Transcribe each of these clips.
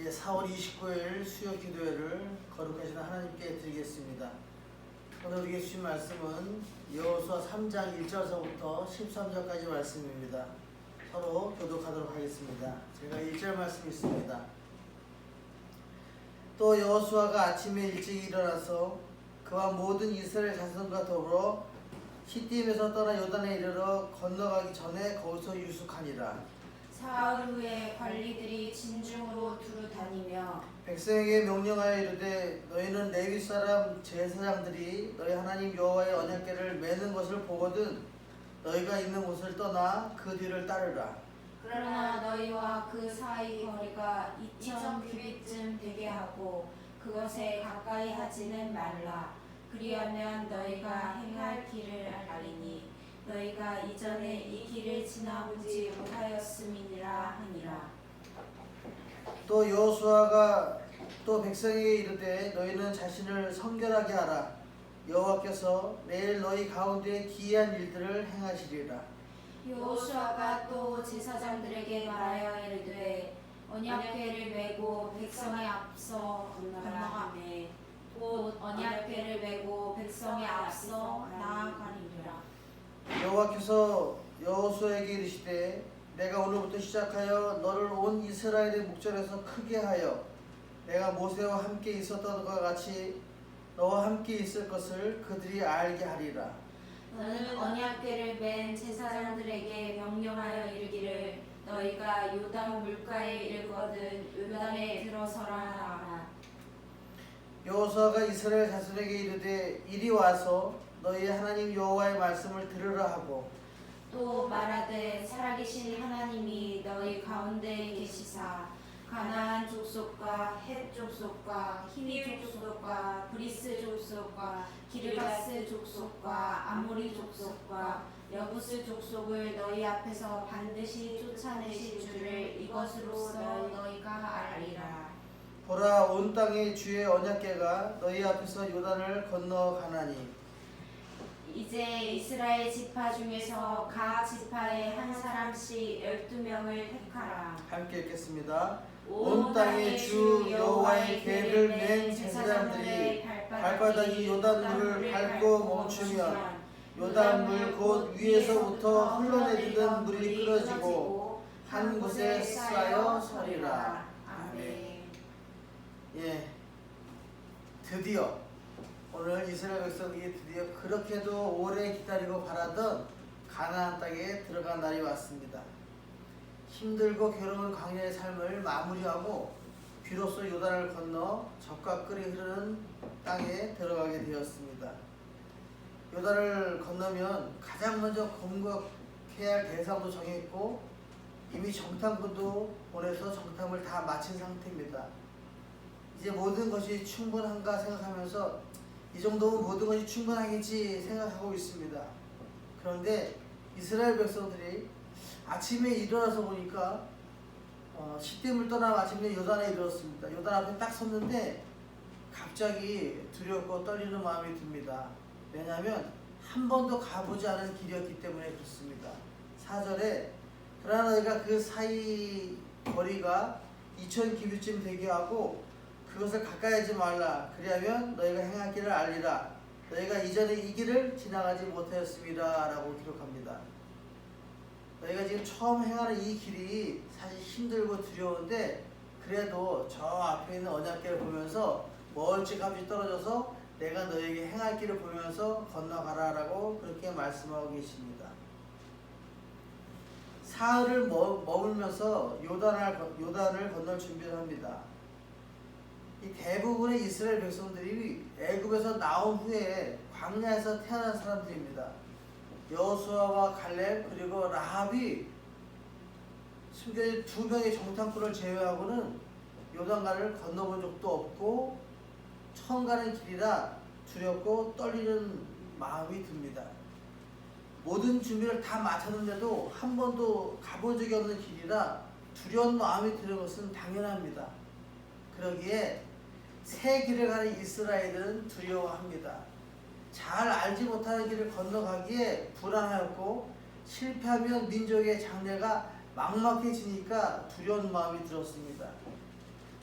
4월 29일 수요 기도회를 거룩하신 하나님께 드리겠습니다. 오늘 우리에게 주신 말씀은 여호수아 3장 1절서부터 13절까지 말씀입니다. 서로 교독하도록 하겠습니다. 제가 1절 말씀 있습니다. 또 여호수아가 아침에 일찍 일어나서 그와 모든 이스라엘 자손과 더불어 시딤에서 떠나 요단에 이르러 건너가기 전에 거기서 유숙하니라. 사흘 후에 관리들이 진중으로 두루 다니며 백성에게 명령하여 이르되 너희는 레위 사람 제사장들이 너희 하나님 여호와의 언약궤를 매는 것을 보거든 너희가 있는 곳을 떠나 그 뒤를 따르라. 그러나 너희와 그 사이 거리가 2,000 규빗쯤 되게 하고 그것에 가까이 하지는 말라. 그리하면 너희가 행할 길을 알리니 너희가 이전에 이 길을 지나보지 못하였음이니라 하니라. 또 여호수아가 또 백성에게 이르되 너희는 자신을 성결하게 하라. 여호와께서 내일 너희 가운데 기이한 일들을 행하시리라. 여호수아가 또 제사장들에게 말하여 이르되 언약궤를 메고 백성의 앞서 건너가매 곧 언약궤를 메고 백성의 앞서 나아가리라. 여호와께서 여호수아에게 이르시되 내가 오늘부터 시작하여 너를 온 이스라엘의 목전에서 크게 하여 내가 모세와 함께 있었던 것과 같이 너와 함께 있을 것을 그들이 알게 하리라. 너는 언약궤를 맨 제사장들에게 명령하여 이르기를 너희가 요단 물가에 이르거든 요단에 들어서라 하라. 여호수아가 이스라엘 자손에게 이르되 이리 와서 너희 하나님 여호와의 말씀을 들으라 하고 또 말하되 살아계신 하나님이 너희 가운데 계시사 가나안 족속과 헷 족속과 히위 족속과 브리스 족속과 기르가스 족속과 아모리 족속과 여부스 족속을 너희 앞에서 반드시 쫓아내실 줄을 이것으로써 너희가 알리라. 보라 온 땅에 주의 언약궤가 너희 앞에서 요단을 건너가나니 이제 이스라엘 지파 중에서 각 지파에 한 사람씩 12명을 택하라. 함께 읽겠습니다. 온 땅에 주 여호와의 궤를 맨 제사장들이 발바닥이 요단물을 밟고 멈추면 요단물 곧 위에서부터 흘러내리던 물이 끊어지고 한 곳에 쌓여 서리라. 아멘. 드디어 오늘 이스라엘 백성이 드디어 그렇게도 오래 기다리고 바라던 가나안 땅에 들어간 날이 왔습니다. 힘들고 괴로운 광야의 삶을 마무리하고 비로소 요단을 건너 적과 끓이 흐르는 땅에 들어가게 되었습니다. 요단을 건너면 가장 먼저 공격해야 할 대상도 정했고 이미 정탐꾼도 보내서 정탐을 다 마친 상태입니다. 이제 모든 것이 충분한가 생각하면서 이 정도면 모든 것이 충분하겠지 생각하고 있습니다. 그런데 이스라엘 백성들이 아침에 일어나서 보니까 시딤을 떠나 마침내 요단에 이르렀습니다. 요단 앞에 딱 섰는데 갑자기 두렵고 떨리는 마음이 듭니다. 왜냐하면 한 번도 가보지 않은 길이었기 때문에 그렇습니다. 4절에 그러나 너희가 그 사이 거리가 2,000 규빗쯤 되게 하고 그것을 가까이 하지 말라. 그리하면 너희가 행할 길을 알리라. 너희가 이전에 이 길을 지나가지 못하였습니다. 라고 기록합니다. 너희가 지금 처음 행하는 이 길이 사실 힘들고 두려운데 그래도 저 앞에 있는 언약궤를 보면서 멀찌감치 떨어져서 내가 너희에게 행할 길을 보면서 건너가라 라고 그렇게 말씀하고 계십니다. 사흘을 머물면서 요단을 건널 준비를 합니다. 이 대부분의 이스라엘 백성들이 애굽에서 나온 후에 광야에서 태어난 사람들입니다. 여호수아와 갈렙 그리고 라합이 숨겨진 2명의 정탐꾼을 제외하고는 요단강을 건너본 적도 없고 처음 가는 길이라 두렵고 떨리는 마음이 듭니다. 모든 준비를 다 마쳤는데도 한 번도 가본 적이 없는 길이라 두려운 마음이 드는 것은 당연합니다. 그러기에 새 길을 가는 이스라엘은 두려워합니다. 잘 알지 못하는 길을 건너가기에 불안하였고 실패하면 민족의 장래가 막막해지니까 두려운 마음이 들었습니다.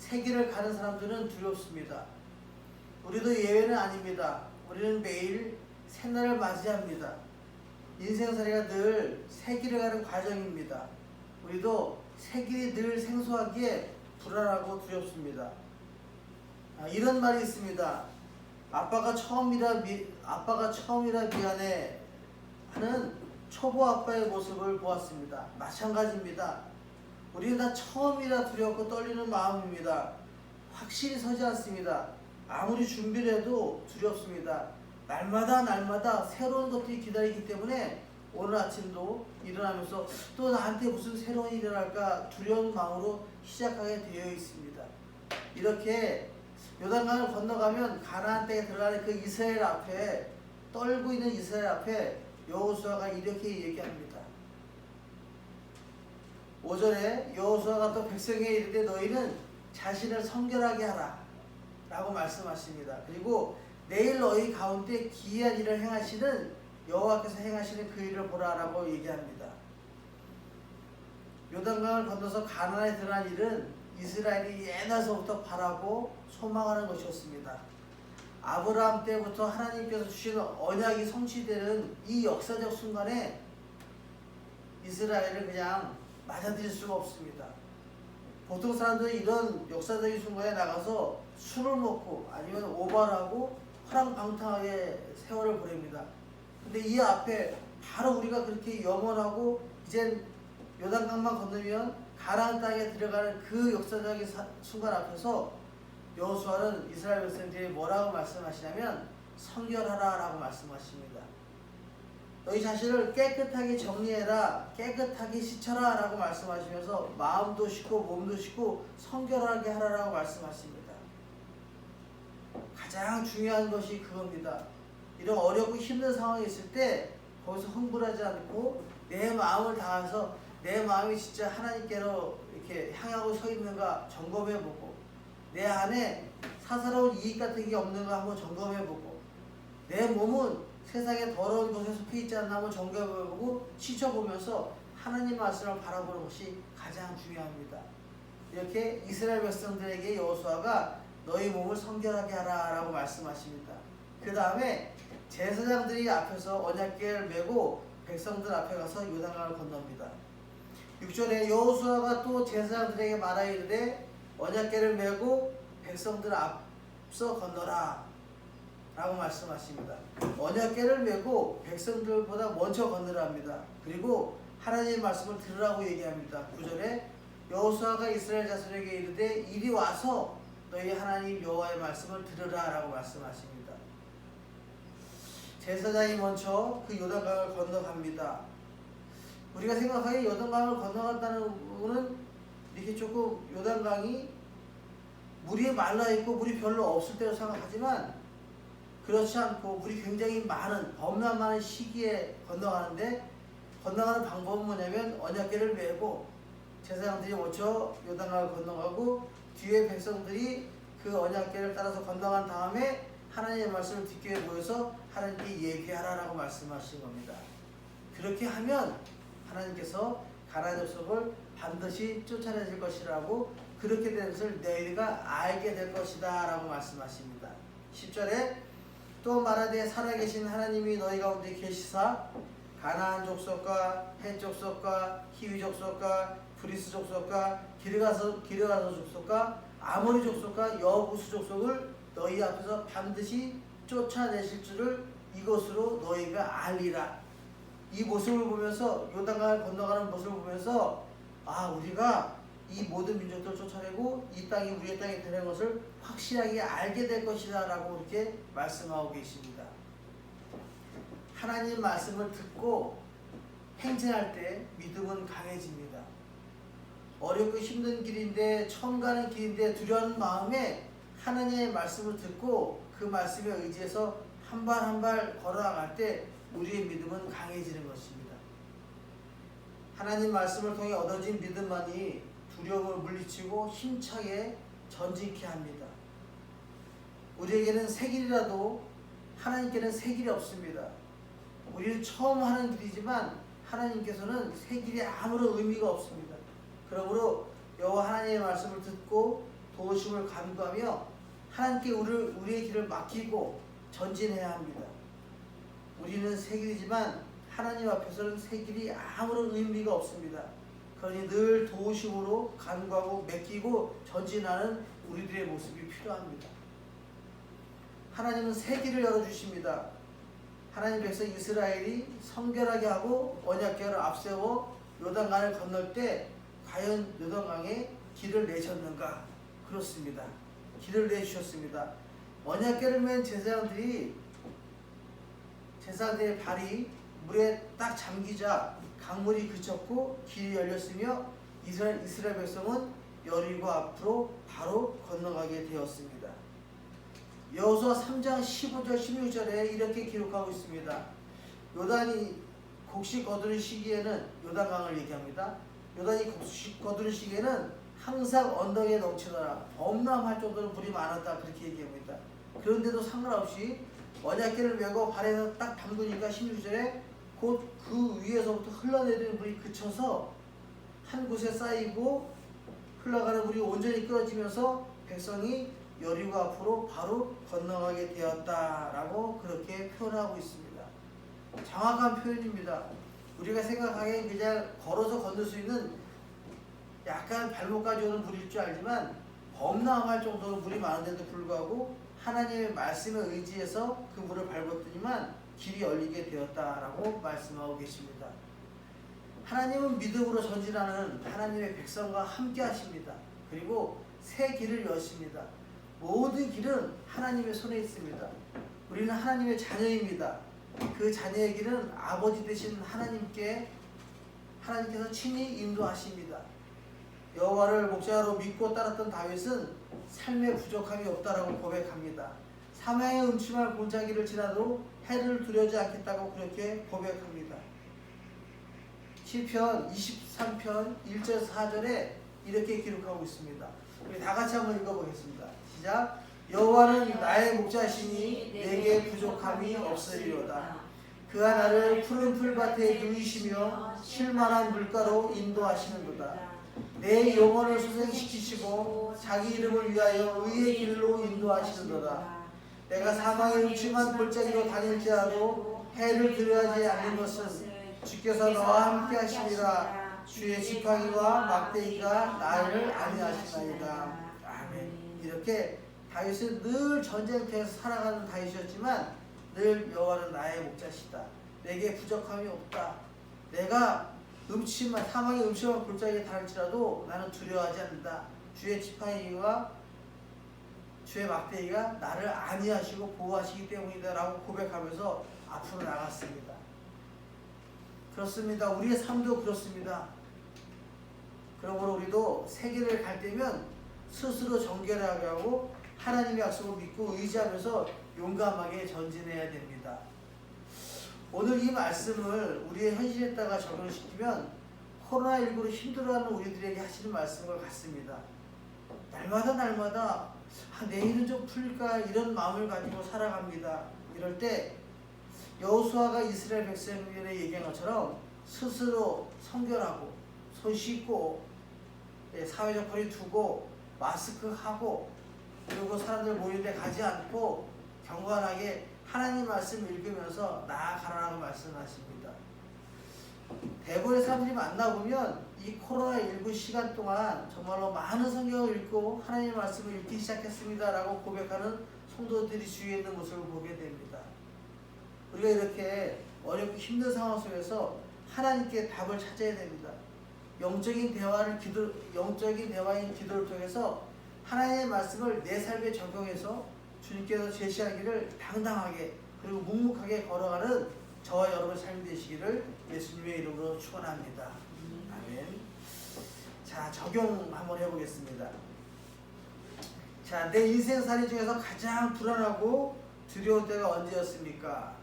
새 길을 가는 사람들은 두렵습니다. 우리도 예외는 아닙니다. 우리는 매일 새날을 맞이합니다. 인생살이가 늘 새 길을 가는 과정입니다. 우리도 새 길이 늘 생소하기에 불안하고 두렵습니다. 이런 말이 있습니다. 아빠가 처음이라 미안해 하는 초보 아빠의 모습을 보았습니다. 마찬가지입니다. 우리는 다 처음이라 두렵고 떨리는 마음입니다. 확실히 서지 않습니다. 아무리 준비를 해도 두렵습니다. 날마다 새로운 것들이 기다리기 때문에 오늘 아침도 일어나면서 또 나한테 무슨 새로운 일이 일어날까 두려운 마음으로 시작하게 되어 있습니다. 이렇게 요단강을 건너가면 가나안 땅에 들어가는 그 이스라엘 앞에 떨고 있는 이스라엘 앞에 여호수아가 이렇게 얘기합니다. 5절에 여호수아가 또 백성에게 이르되 너희는 자신을 성결하게 하라 라고 말씀하십니다. 그리고 내일 너희 가운데 기이한 일을 행하시는 여호와께서 행하시는 그 일을 보라 라고 얘기합니다. 요단강을 건너서 가나안에 들어간 일은 이스라엘이 옛날서부터 바라고 소망하는 것이었습니다. 아브라함 때부터 하나님께서 주신 언약이 성취되는 이 역사적 순간에 이스라엘을 그냥 맞아들일 수가 없습니다. 보통 사람들이 이런 역사적인 순간에 나가서 술을 먹고 아니면 오바하고 화랑방탕하게 세월을 보냅니다. 근데 이 앞에 바로 우리가 그렇게 영원하고 이젠 요단강만 건너면 가나안 땅에 들어가는 그 역사적인 순간 앞에서 여호수아는 이스라엘 백성들이 뭐라고 말씀하시냐면 성결하라 라고 말씀하십니다. 너희 자신을 깨끗하게 정리해라, 깨끗하게 씻어라 라고 말씀하시면서 마음도 씻고 몸도 씻고 성결하게 하라라고 말씀하십니다. 가장 중요한 것이 그겁니다. 이런 어렵고 힘든 상황이 있을 때 거기서 흥분하지 않고 내 마음을 다해서 내 마음이 진짜 하나님께로 이렇게 향하고 서 있는가 점검해보고 내 안에 사사로운 이익 같은 게 없는가 한번 점검해보고 내 몸은 세상에 더러운 것에 속해 있지 않나 한번 점검해보고 지켜보면서 하나님 말씀을 바라보는 것이 가장 중요합니다. 이렇게 이스라엘 백성들에게 여호수아가 너희 몸을 성결하게 하라 라고 말씀하십니다. 그 다음에 제사장들이 앞에서 언약궤를 메고 백성들 앞에 가서 요단강을 건넙니다. 6절에 여호수아가 또 제사장들에게 말하이르되 언약궤를 메고 백성들 앞서 건너라 라고 말씀하십니다. 언약궤를 메고 백성들보다 먼저 건너라 합니다. 그리고 하나님의 말씀을 들으라고 얘기합니다. 9절에 여호수아가 이스라엘 자손에게 이르되 이리 와서 너희 하나님 여호와의 말씀을 들으라 라고 말씀하십니다. 제사장이 먼저 그 요단강을 건너갑니다. 우리가 생각하기에 요단강을 건너갔다는 것은 이렇게 조금 요단강이 물이 말라있고 물이 별로 없을 때로 생각하지만 그렇지 않고 물이 굉장히 많은 범람 많은 시기에 건너가는데 건너가는 방법은 뭐냐면 언약궤를 메고 제사장들이 먼저 요단강을 건너가고 뒤에 백성들이 그 언약궤를 따라서 건너간 다음에 하나님의 말씀을 듣기 위해 모여서 하나님께 예비하라라고 말씀하신 겁니다. 그렇게 하면 하나님께서 가나안 족속을 반드시 쫓아내실 것이라고 그렇게 된 것을 너희가 알게 될 것이다 라고 말씀하십니다. 10절에 또 말하되 살아계신 하나님이 너희 가운데 계시사 가나안 족속과 헷 족속과 히위 족속과 브리스 족속과 기르가서 족속과 아모리 족속과 여부스 족속을 너희 앞에서 반드시 쫓아내실 줄을 이것으로 너희가 알리라. 이 모습을 보면서 요단강을 건너가는 모습을 보면서 우리가 이 모든 민족들을 쫓아내고 이 땅이 우리의 땅이 되는 것을 확실하게 알게 될 것이다 라고 이렇게 말씀하고 계십니다. 하나님 말씀을 듣고 행진할 때 믿음은 강해집니다. 어렵고 힘든 길인데 처음 가는 길인데 두려운 마음에 하나님의 말씀을 듣고 그 말씀에 의지해서 한 발 한 발 걸어나갈 때 우리의 믿음은 강해지는 것입니다. 하나님 말씀을 통해 얻어진 믿음만이 두려움을 물리치고 힘차게 전진케 합니다. 우리에게는 새 길이라도 하나님께는 새 길이 없습니다. 우리는 처음 하는 길이지만 하나님께서는 새 길이 아무런 의미가 없습니다. 그러므로 여호와 하나님의 말씀을 듣고 도우심을 간구하며 하나님께 우리의 길을 맡기고 전진해야 합니다. 우리는 새 길이지만 하나님 앞에서는 새 길이 아무런 의미가 없습니다. 그러니 늘 도우심으로 간구하고 맡기고 전진하는 우리들의 모습이 필요합니다. 하나님은 새 길을 열어주십니다. 하나님 백성 이스라엘이 성결하게 하고 언약궤를 앞세워 요단강을 건널 때 과연 요단강에 길을 내셨는가? 그렇습니다. 길을 내주셨습니다. 언약궤를 맨 제사장들의 발이 물에 딱 잠기자 강물이 그쳤고 길이 열렸으며 이스라엘 백성은 여리고 앞으로 바로 건너가게 되었습니다. 여호수아 3장 15절 16절에 이렇게 기록하고 있습니다. 요단이 곡식 거두는 시기에는 요단강을 얘기합니다. 요단이 곡식 거두는 시기에는 항상 언덕에 넘치더라. 범람할 정도로 물이 많았다. 그렇게 얘기합니다. 그런데도 상관없이 언약궤를 메고 발에서 딱 담그니까 16절에 곧 그 위에서부터 흘러내리는 물이 그쳐서 한 곳에 쌓이고 흘러가는 물이 온전히 끊어지면서 백성이 여리고 앞으로 바로 건너가게 되었다라고 그렇게 표현하고 있습니다. 정확한 표현입니다. 우리가 생각하기엔 그냥 걸어서 건널 수 있는 약간 발목까지 오는 물일 줄 알지만 범람할 정도로 물이 많은데도 불구하고 하나님의 말씀에 의지해서 그 물을 밟았더니만 길이 열리게 되었다라고 말씀하고 계십니다. 하나님은 믿음으로 전진하는 하나님의 백성과 함께 하십니다. 그리고 새 길을 여십니다. 모든 길은 하나님의 손에 있습니다. 우리는 하나님의 자녀입니다. 그 자녀의 길은 아버지 되신 하나님께서 친히 인도하십니다. 여호와를 목자로 믿고 따랐던 다윗은 삶에 부족함이 없다라고 고백합니다. 사망의 음침한 골짜기를 지나도 해를 두려워하지 않겠다고 그렇게 고백합니다. 시편 23편 1절 4절에 이렇게 기록하고 있습니다. 우리 다 같이 한번 읽어보겠습니다. 시작. 여호와는 나의 목자시니 내게 부족함이 없으리로다. 그가 나를 푸른 풀밭에 누이시며 쉴만한 물가로 인도하시는도다. 내 영혼을 소생시키시고 자기 이름을 위하여 의의 길로 인도하시는도다. 내가 사망의 음침한 골짜기로 다닐지라도 해를 두려워하지 않는 것은 주께서 너와 함께 하시니라. 주의 지팡이와 막대기가 나를 안위하시나이다. 아멘. 이렇게 다윗은 늘 전쟁터에서 살아가는 다윗이었지만 늘 여호와는 나의 목자시다. 내게 부족함이 없다. 내가 사망의 음침한 골짜기에 다닐지라도 나는 두려워하지 않는다. 주의 지팡이와 주의 막대기가 나를 안위하시고 보호하시기 때문이다 라고 고백하면서 앞으로 나갔습니다. 그렇습니다. 우리의 삶도 그렇습니다. 그러므로 우리도 세계를 갈 때면 스스로 정결하게 하고 하나님의 약속을 믿고 의지하면서 용감하게 전진해야 됩니다. 오늘 이 말씀을 우리의 현실에다가 적용시키면 코로나19로 힘들어하는 우리들에게 하시는 말씀과 같습니다. 날마다 내일은 좀 풀릴까 이런 마음을 가지고 살아갑니다. 이럴 때 여호수아가 이스라엘 백성들에게 얘기한 것처럼 스스로 성결하고 손 씻고 사회적 거리 두고 마스크하고 그리고 사람들 모이는 데 가지 않고 경건하게 하나님 말씀 읽으면서 나아가라고 말씀하십니다. 대부분의 사람들이 만나보면 이 코로나19 시간 동안 정말로 많은 성경을 읽고 하나님의 말씀을 읽기 시작했습니다 라고 고백하는 성도들이 주위에 있는 모습을 보게 됩니다. 우리가 이렇게 어렵고 힘든 상황 속에서 하나님께 답을 찾아야 됩니다. 영적인 대화인 기도를 통해서 하나님의 말씀을 내 삶에 적용해서 주님께서 제시하기를 당당하게 그리고 묵묵하게 걸어가는 저와 여러분 삶이 되시기를 예수님의 이름으로 축원합니다. 아멘. 자, 적용 한번 해보겠습니다. 자, 내 인생살이 중에서 가장 불안하고 두려운 때가 언제였습니까?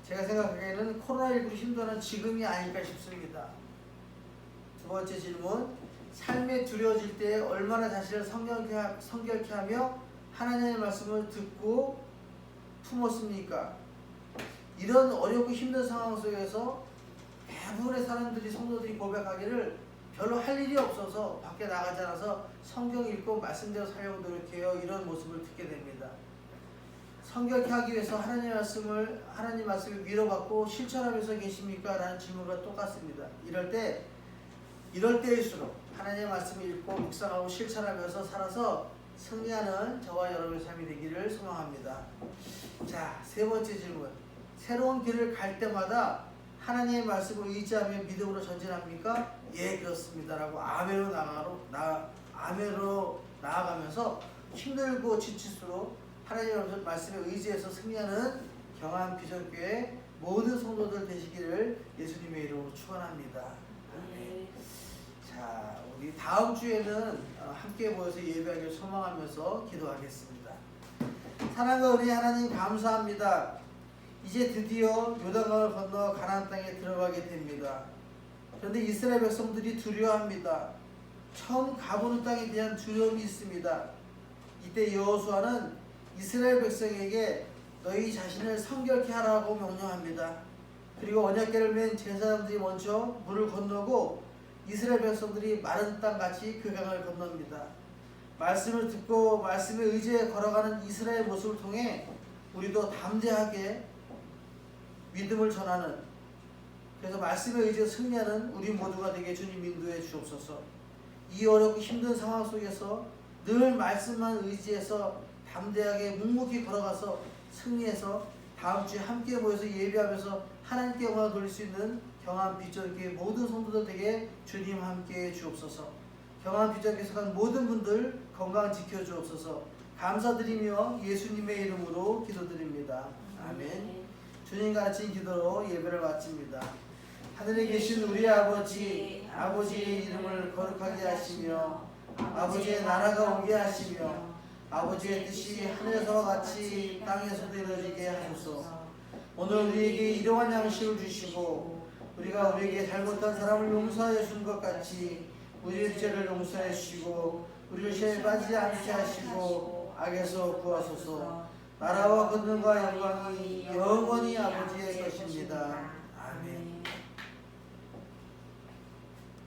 제가 생각하기에는 코로나19로 힘들어하는 지금이 아닐까 싶습니다. 두 번째 질문, 삶에 두려워질 때 얼마나 자신을 성결케 하며 하나님의 말씀을 듣고 품었습니까? 이런 어렵고 힘든 상황 속에서 대부분의 사람들이 성도들이 고백하기를 별로 할 일이 없어서 밖에 나가지 않아서 성경 읽고 말씀대로 살려고 노력해요. 이런 모습을 듣게 됩니다. 성결케 하기 위해서 하나님 말씀을 위로받고 실천하면서 계십니까? 라는 질문과 똑같습니다. 이럴 때일수록 하나님의 말씀을 읽고 묵상하고 실천하면서 살아서 승리하는 저와 여러분의 삶이 되기를 소망합니다. 자, 세 번째 질문. 새로운 길을 갈 때마다 하나님의 말씀을 의지하며 믿음으로 전진합니까? 예, 그렇습니다. 라고 아멘으로 나아가면서 힘들고 지칠수록 하나님의 말씀에 의지해서 승리하는 경한 비전교회 모든 성도들 되시기를 예수님의 이름으로 축원합니다. 아멘. 자, 우리 다음 주에는 함께 모여서 예배하기를 소망하면서 기도하겠습니다. 사랑과 은혜 하나님 감사합니다. 이제 드디어 요단강을 건너 가나안 땅에 들어가게 됩니다. 그런데 이스라엘 백성들이 두려워합니다. 처음 가보는 땅에 대한 두려움이 있습니다. 이때 여호수아는 이스라엘 백성에게 너희 자신을 성결케 하라고 명령합니다. 그리고 언약궤를 맨 제사장들이 먼저 물을 건너고 이스라엘 백성들이 마른 땅같이 그 강을 건넙니다. 말씀을 듣고 말씀에 의지해 걸어가는 이스라엘 모습을 통해 우리도 담대하게 믿음을 전하는, 그래서 말씀에 의지해 승리하는 우리 모두가 되게 주님 인도해 주옵소서. 이 어렵고 힘든 상황 속에서 늘 말씀만 의지해서 담대하게 묵묵히 걸어가서 승리해서 다음 주에 함께 모여서 예배하면서 하나님께 영광을 돌릴 수 있는 경한 비전교회 모든 성도들 되게 주님 함께 주옵소서. 경한 비전교회 속한 모든 분들 건강 지켜주옵소서. 감사드리며 예수님의 이름으로 기도드립니다. 아멘. 주님 가르친 기도로 예배를 마칩니다. 하늘에 계신 우리 아버지, 아버지의 이름을 거룩하게 하시며 아버지의 나라가 오게 하시며 아버지의 뜻이 하늘에서와 같이 땅에서도 이루어지게 하소서. 오늘 우리에게 일용할 양식을 주시고 우리가 우리에게 잘못한 사람을 용서하여 준 것 같이 우리의 죄를 용서해 주시고 우리를 시험에 빠지지 않게 하시고 악에서 구하소서. 나라와 권능과 영광이 영원히 아버지의 것입니다.